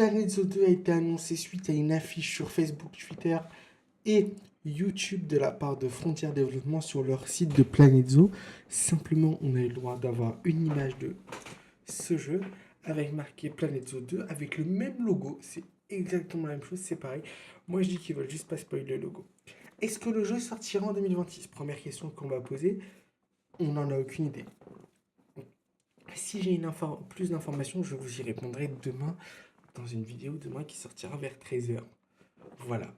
Planet Zoo 2 a été annoncé suite à une affiche sur Facebook, Twitter et YouTube de la part de Frontier Développement sur leur site de Planet Zoo. Simplement, on a eu le droit d'avoir une image de ce jeu avec marqué Planet Zoo 2 avec le même logo. C'est exactement la même chose, c'est pareil. Moi, je dis qu'ils veulent juste pas spoiler le logo. Est-ce que le jeu sortira en 2026? Première question qu'on va poser. On n'en a aucune idée. Si j'ai plus d'informations, je vous y répondrai demain dans une vidéo demain qui sortira vers 13h. Voilà.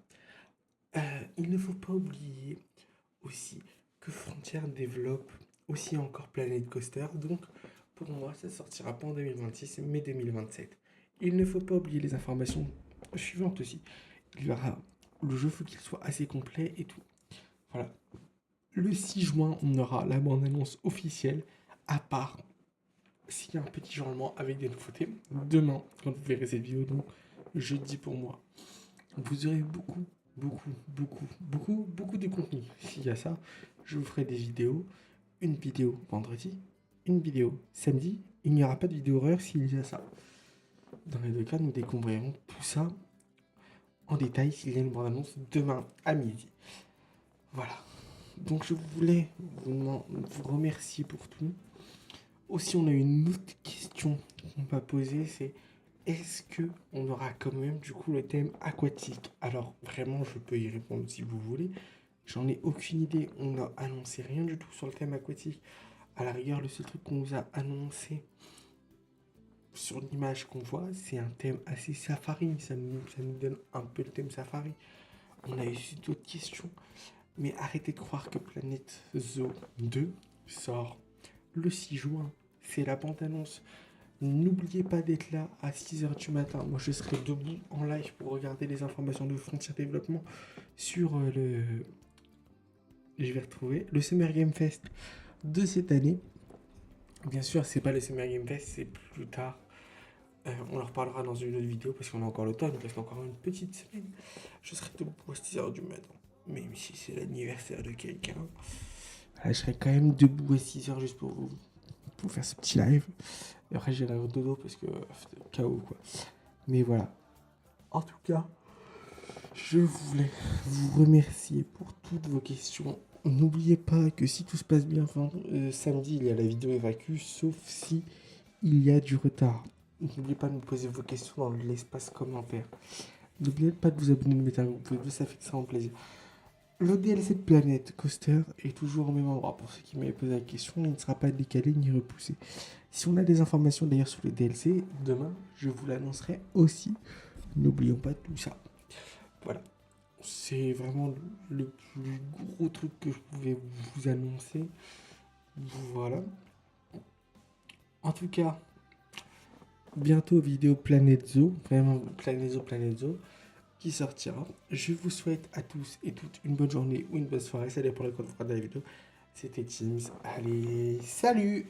Il ne faut pas oublier aussi que Frontier développe aussi encore Planet Coaster. Donc, pour moi, ça sortira pas en 2026, mais 2027. Il ne faut pas oublier les informations suivantes aussi. Il y aura le jeu, faut qu'il soit assez complet et tout. Voilà. Le 6 juin, on aura la bande-annonce officielle, à part s'il y a un petit changement avec des nouveautés. Demain, quand vous verrez cette vidéo, donc jeudi pour moi, vous aurez beaucoup de contenu. S'il y a ça, je vous ferai des vidéos. Une vidéo vendredi, une vidéo samedi. Il n'y aura pas de vidéo horaire s'il y a ça. Dans les deux cas, nous découvrirons tout ça en détail s'il y a une bande-annonce demain à midi. Voilà. Donc je voulais vous remercier pour tout. Aussi, on a une autre question qu'on va poser, c'est est-ce que on aura quand même du coup le thème aquatique? Alors vraiment, je peux y répondre si vous voulez. J'en ai aucune idée. On n'a annoncé rien du tout sur le thème aquatique. À la rigueur, le seul truc qu'on nous a annoncé sur l'image qu'on voit, c'est un thème assez safari. Ça nous donne un peu le thème safari. On a eu d'autres questions. Mais arrêtez de croire que Planet Zoo 2 sort le 6 juin. C'est la bande-annonce. N'oubliez pas d'être là à 6h du matin. Moi, je serai debout en live pour regarder les informations de Frontier Développement sur je vais retrouver le Summer Game Fest de cette année. Bien sûr, c'est pas le Summer Game Fest, c'est plus tard. On en reparlera dans une autre vidéo parce qu'on a encore le temps. Il nous reste encore une petite semaine. Je serai debout à 6h du matin. Même si c'est l'anniversaire de quelqu'un. Voilà, je serai quand même debout à 6h juste pour faire ce petit live. Et après, j'irai au dodo parce que KO quoi. Mais voilà. En tout cas, je voulais vous remercier pour toutes vos questions. N'oubliez pas que si tout se passe bien, samedi, il y a la vidéo évacue, sauf si il y a du retard. N'oubliez pas de me poser vos questions dans l'espace commentaire. N'oubliez pas de vous abonner, de mettre un pouce bleu, ça fait extrêmement plaisir. Le DLC de Planet Coaster est toujours au même endroit. Pour ceux qui m'avaient posé la question, il ne sera pas décalé ni repoussé. Si on a des informations d'ailleurs sur les DLC, demain, je vous l'annoncerai aussi. N'oublions pas tout ça. Voilà. C'est vraiment le plus gros truc que je pouvais vous annoncer. Voilà. En tout cas, bientôt vidéo Planet Zoo. Vraiment Planet Zoo qui sortira. Je vous souhaite à tous et toutes une bonne journée ou une bonne soirée. Ça dépend de quand vous regardez la vidéo. C'était Teams. Allez, salut!